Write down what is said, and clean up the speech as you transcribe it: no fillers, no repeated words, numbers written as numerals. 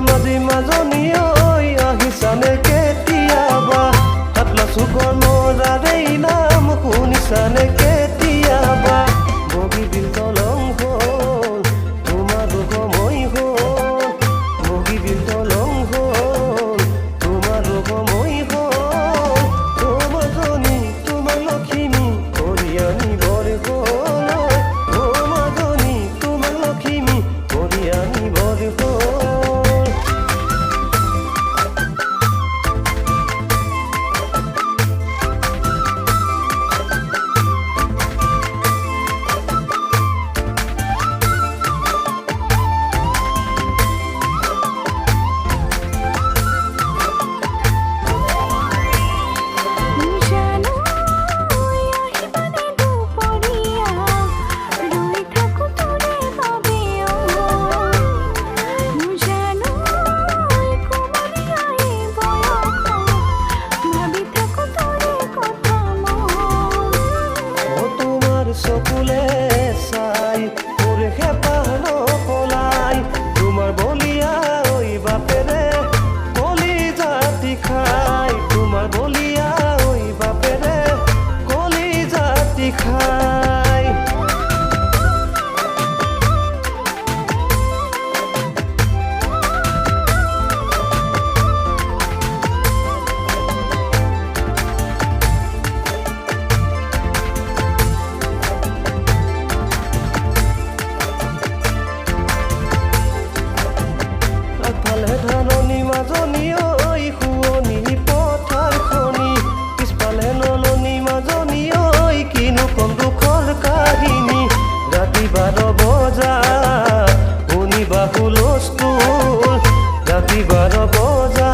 ধেমাজি মাজনী ঐ আহিছানে কেতিয়াবা হাতলা চুকৰ নৰাৰেই নাম শুনিছানে কেতিয়াবা বগীবিল দলং হ'ল তোমাৰ সময় হ'ল বগীবিল দলং হ'ল তোমাৰ সময় হ'ল তোমাজনী তোমাৰ লখিমী কৰি আনিবৰ হ'ল তোমাজনী তোমাৰ লখিমী কৰি আনিবৰ হ'ল চকুলে চাই মোৰ হেঁপাহ নপলাই তোমাৰ বলিয়া ঐ বাপেৰে কলি জাতি খাই তোমাৰ বলিয়া ঐ বাপেৰে কলি জাতি খাই ধাননি মাজনী ঐ শুৱনি পথাৰখনি পিছফালে নলনি মাজনী ঐ কিনো কম দুখৰ কাহিনী ৰাতি 12 বজাত শুনিবা হুলস্থুল ৰাতি 12 বজাত